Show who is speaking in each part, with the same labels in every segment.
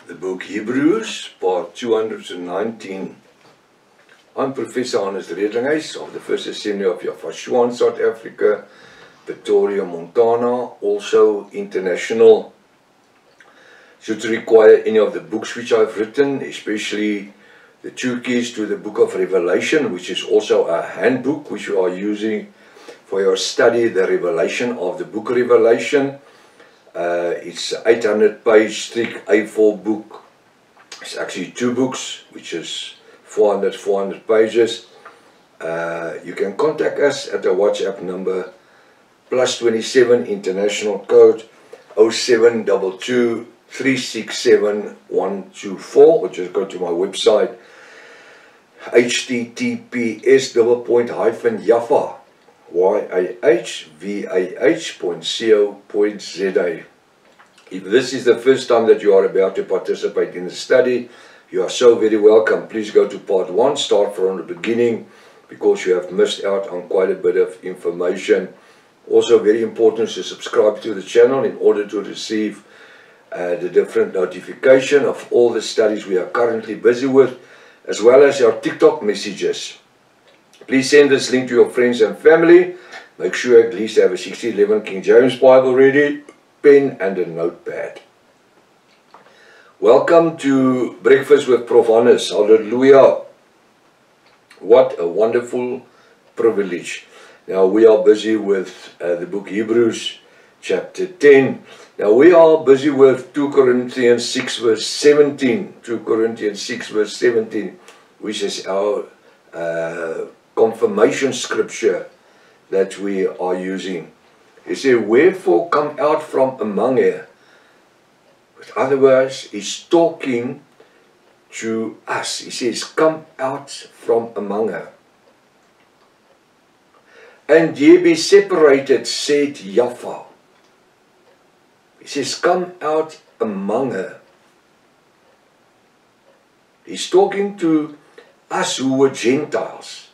Speaker 1: The book Hebrews, part 219. I'm Professor Hannes Redlinghuys of the First Assembly of Yafashua in South Africa, Pretoria, Montana, also international. Should you require any of the books which I've written, especially the 2 keys to the book of Revelation, which is also a handbook which you are using for your study, the revelation of the book Revelation. It's 800-page thick A4 book. It's actually 2 books, which is 400 pages. You can contact us at the WhatsApp number +27 international code 0722 367 124, or just go to my website https://yahvah.co.za. If this is the first time that you are about to participate in the study, you are so very welcome. Please go to part 1, start from the beginning, because you have missed out on quite a bit of information. Also very important to subscribe to the channel in order to receive the different notification of all the studies we are currently busy with, as well as our TikTok messages. Please send this link to your friends and family. Make sure at least you have a 1611 King James Bible ready, pen and a notepad. Welcome to Breakfast with Prof. Hannes. Hallelujah. What a wonderful privilege. Now we are busy with the book Hebrews chapter 10. Now we are busy with 2 Corinthians 6 verse 17. 2 Corinthians 6 verse 17, which is our confirmation scripture that we are using. He said, wherefore come out from among her. In other words, he's talking to us. He says, come out from among her. And ye be separated, said Yaphah. He says, come out among her. He's talking to us who were Gentiles,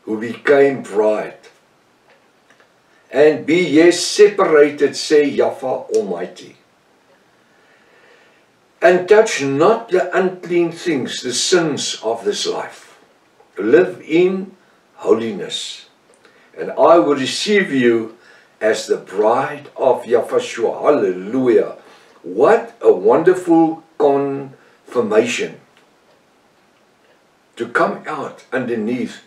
Speaker 1: who became bride. And be ye separated, say Yaphah Almighty. And touch not the unclean things, the sins of this life. Live in holiness. And I will receive you as the bride of Yafashua. Hallelujah. What a wonderful confirmation. To come out underneath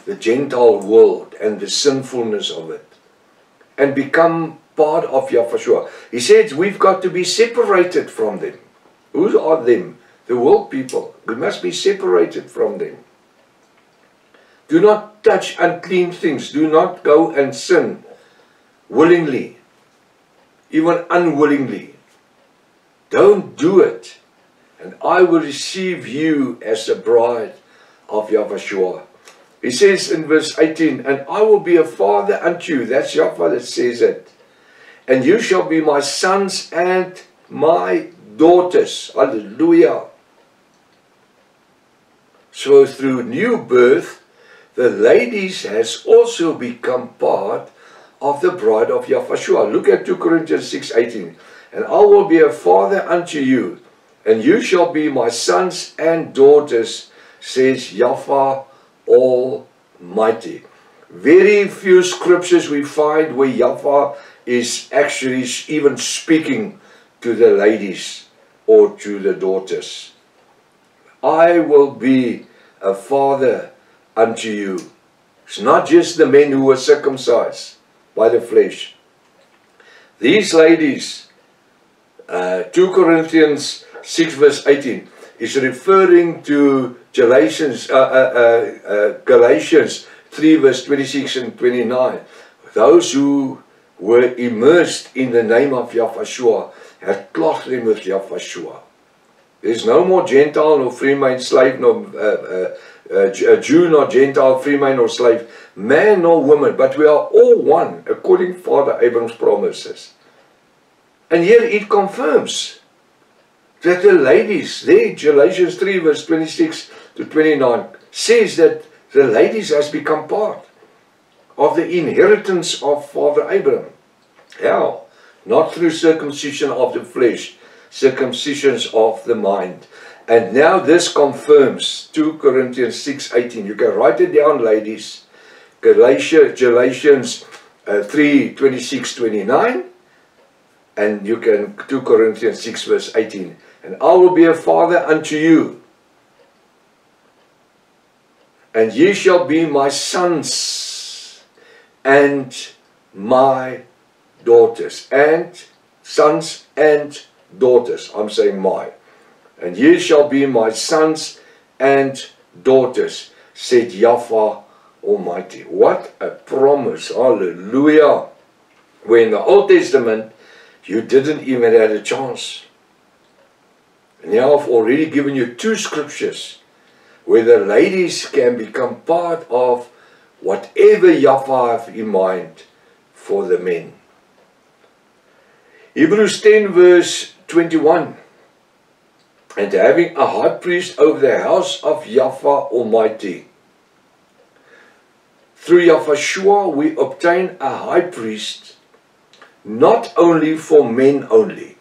Speaker 1: the Gentile world and the sinfulness of it, and become part of Yafashua. He said we've got to be separated from them. Who are them? The world people. We must be separated from them. Do not touch unclean things. Do not go and sin willingly, even unwillingly. Don't do it. And I will receive you as a bride of Yafashua. He says in verse 18, and I will be a father unto you. That's Yaphah that says it. And you shall be my sons and my daughters. Hallelujah. So through new birth, the ladies has also become part of the bride of Yafashua. Look at 2 Corinthians 6:18. And I will be a father unto you, and you shall be my sons and daughters, says Yaphah Almighty. Very few scriptures we find where Yaphah is actually even speaking to the ladies or to the daughters. I will be a father unto you. It's not just the men who were circumcised by the flesh. These ladies, 2 Corinthians 6 verse 18, is referring to Galatians 3 verse 26 and 29. Those who were immersed in the name of Yafashua had clothed them with Yafashua. There's no more Gentile nor freeman, slave nor Jew nor Gentile, freeman nor slave, man nor woman, but we are all one according to Father Abraham's promises. And here it confirms that the ladies, there, Galatians 3 verse 26 to 29, says that the ladies has become part of the inheritance of Father Abraham. How? Not through circumcision of the flesh, circumcisions of the mind. And now this confirms 2 Corinthians 6:18. You can write it down, ladies. Galatians 3:26-29. And you can 2 Corinthians 6 verse 18. And I will be a father unto you, and ye shall be my sons and my daughters. And sons and daughters. I'm saying my. And ye shall be my sons and daughters, said Yahweh Almighty. What a promise. Hallelujah. Where in the Old Testament, you didn't even have a chance. And now I've already given you 2 scriptures where the ladies can become part of whatever Yahweh have in mind for the men. Hebrews 10 verse 21. And having a high priest over the house of Yahweh Almighty. Through Yahushua we obtain a high priest, not only for men only,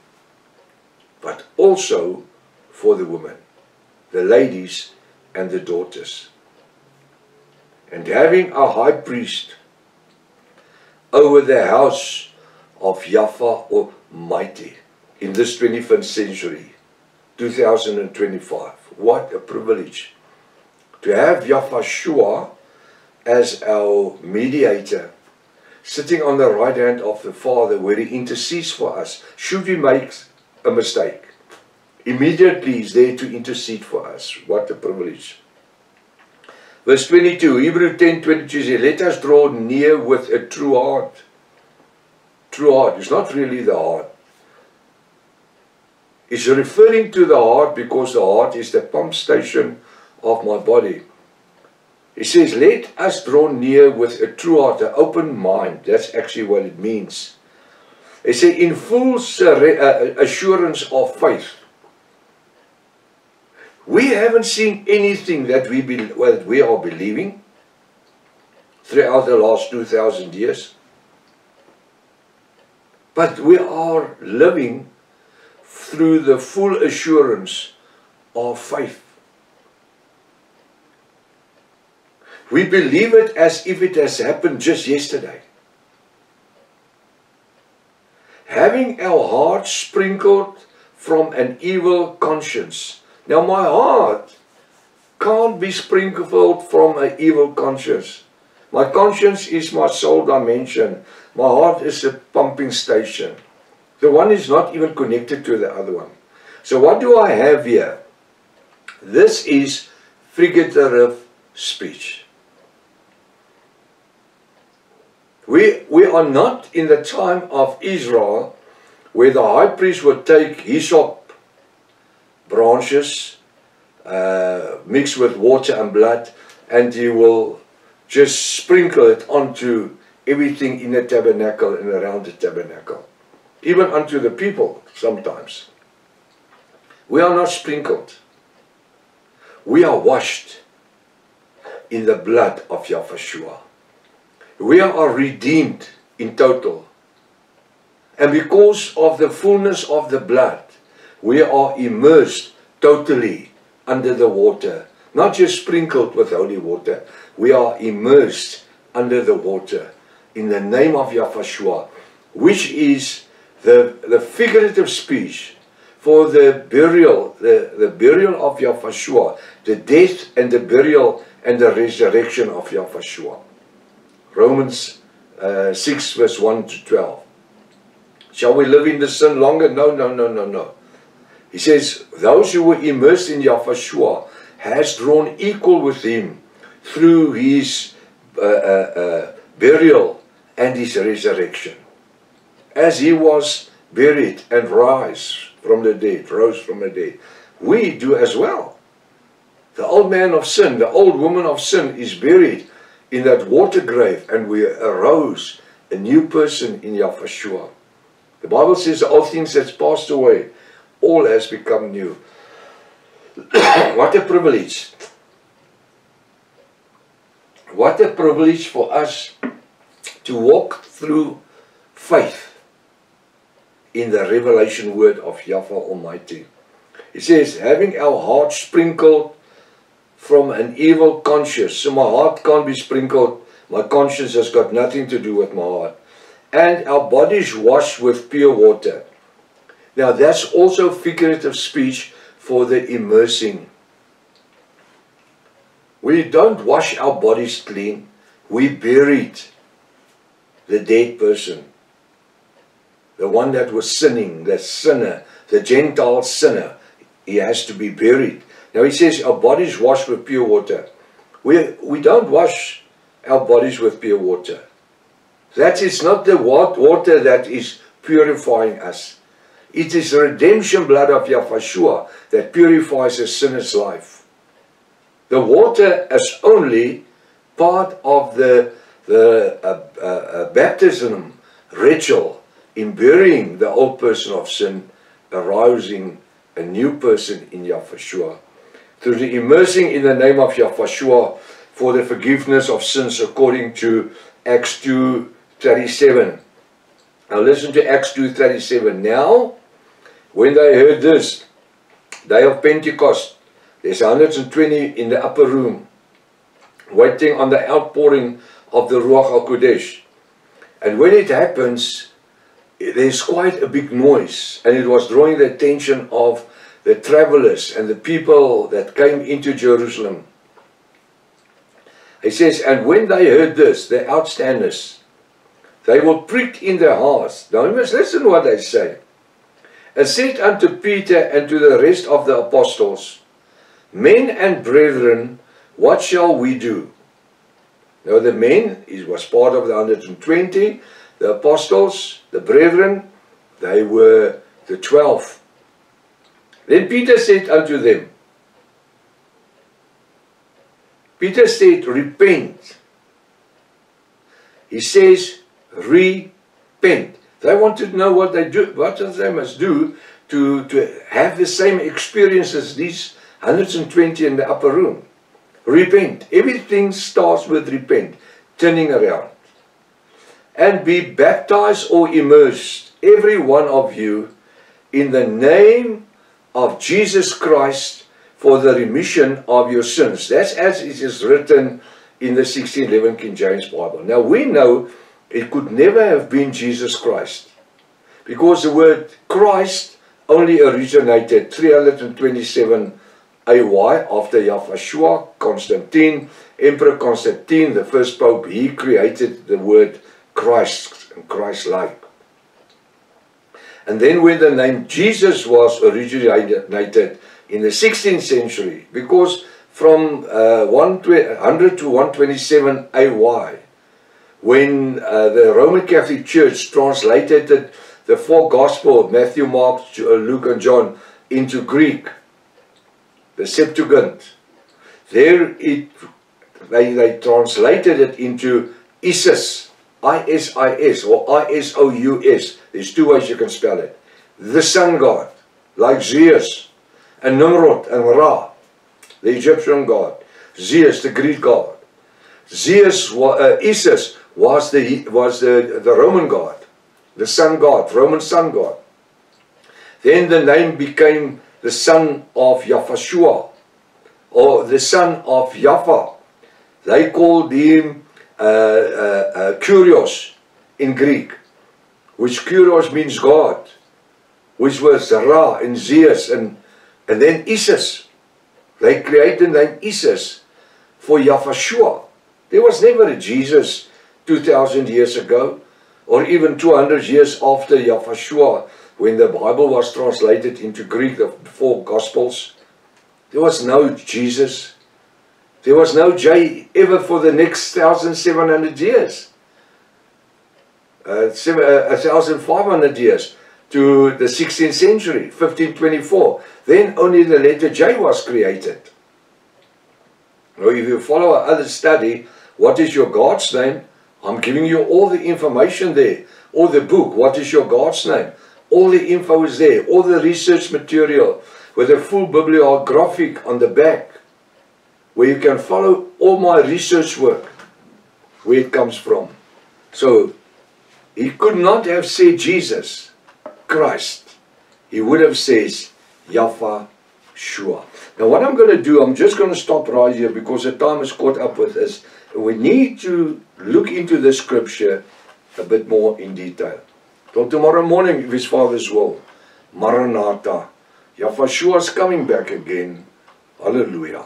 Speaker 1: but also for the women, the ladies and the daughters. And having a high priest over the house of Yahweh Almighty in this 21st century, 2025. What a privilege to have Yahushua as our mediator, sitting on the right hand of the Father, where he intercedes for us. Should we make a mistake, immediately he's there to intercede for us. What a privilege. Verse 22, Hebrews 10:22 says, let us draw near with a true heart. True heart is not really the heart. It's referring to the heart because the heart is the pump station of my body. He says, let us draw near with a true heart, an open mind. That's actually what it means. He says, in full assurance of faith. We haven't seen anything that we are believing throughout the last 2,000 years. But we are living through the full assurance of faith. We believe it as if it has happened just yesterday. Having our hearts sprinkled from an evil conscience. Now my heart can't be sprinkled from an evil conscience. My conscience is my soul dimension. My heart is a pumping station. The one is not even connected to the other one. So what do I have here? This is figurative speech. We are not in the time of Israel where the high priest would take hyssop branches mixed with water and blood, and he will just sprinkle it onto everything in the tabernacle and around the tabernacle. Even unto the people sometimes. We are not sprinkled. We are washed in the blood of Yahushua. We are redeemed in total. And because of the fullness of the blood, we are immersed totally under the water. Not just sprinkled with holy water. We are immersed under the water in the name of Yahushua, which is the figurative speech for the burial, the burial of Yahushua, the death and the burial and the resurrection of Yahushua. Romans 6 verse 1 to 12. Shall we live in the sin longer? No, no, no, no, no. He says, those who were immersed in Yahushua has drawn equal with him through his burial and his resurrection. As he was buried and rose from the dead, we do as well. The old man of sin, the old woman of sin is buried in that water grave, and we arose a new person in Yahushua. The Bible says all things that's passed away, all has become new. What a privilege. What a privilege for us to walk through faith in the revelation word of Yahweh Almighty. It says, having our hearts sprinkled from an evil conscience. So my heart can't be sprinkled. My conscience has got nothing to do with my heart. And our bodies washed with pure water. Now that's also figurative speech for the immersing. We don't wash our bodies clean. We buried the dead person. The one that was sinning, the sinner, the Gentile sinner. He has to be buried. Now he says our bodies washed with pure water. We don't wash our bodies with pure water. That is not the water that is purifying us. It is the redemption blood of Yahweh that purifies a sinner's life. The water is only part of the baptism ritual in burying the old person of sin, arousing a new person in Yahweh. Through the immersing in the name of Yahweh for the forgiveness of sins according to Acts 2:37. Now listen to Acts 2:37. Now, when they heard this, day of Pentecost, there's 120 in the upper room, waiting on the outpouring of the Ruach HaKodesh. And when it happens, there's quite a big noise, and it was drawing the attention of the travelers and the people that came into Jerusalem. He says, and when they heard this, the outstanders, they were pricked in their hearts. Now you must listen to what they say. And said unto Peter and to the rest of the apostles, men and brethren, what shall we do? Now the men, it was part of the 120, the apostles, the brethren, they were the 12. Then Peter said unto them, Peter said, repent. He says, repent. They wanted to know what they do, what they must do to have the same experience as these 120 in the upper room. Repent. Everything starts with repent, turning around. And be baptized or immersed, every one of you, in the name of Jesus Christ for the remission of your sins. That's as it is written in the 1611 King James Bible. Now we know it could never have been Jesus Christ, because the word Christ only originated 327 AY after Yahweh, Constantine, Emperor Constantine, the first pope. He created the word Christ and Christ-like. And then when the name Jesus was originated in the 16th century, because from 100 to 127 AY, when the Roman Catholic Church translated the four Gospels, Matthew, Mark, Luke and John, into Greek, the Septuagint, there they translated it into Isis, I-S-I-S or I-S-O-U-S. There's two ways you can spell it. The sun god, like Zeus and Nimrod and Ra, the Egyptian god. Zeus, the Greek god. Zeus, Isis was the Roman god, the sun god, Roman sun god. Then the name became the son of Yahweh, or the son of Yahweh. They called him Kyrios in Greek, which Kyrios means God, which was Ra and Zeus, and then Isis. They created the name Isis for Yahweh. There was never a Jesus 2,000 years ago, or even 200 years after Yahweh, when the Bible was translated into Greek, the four Gospels. There was no Jesus. There was no J ever for the next 1,700 years. 1,500 years to the 16th century, 1524. Then only the letter J was created. Now if you follow our other study, what is your God's name? I'm giving you all the information there. Or the book, what is your God's name? All the info is there. All the research material with a full bibliographic on the back, where you can follow all my research work, where it comes from. So, he could not have said Jesus Christ, he would have said, Yahweh. Now what I'm going to do, I'm just going to stop right here because the time is caught up with us. We need to look into the scripture a bit more in detail. Till tomorrow morning, if his Father's will. Maranatha. Yahweh is coming back again. Hallelujah.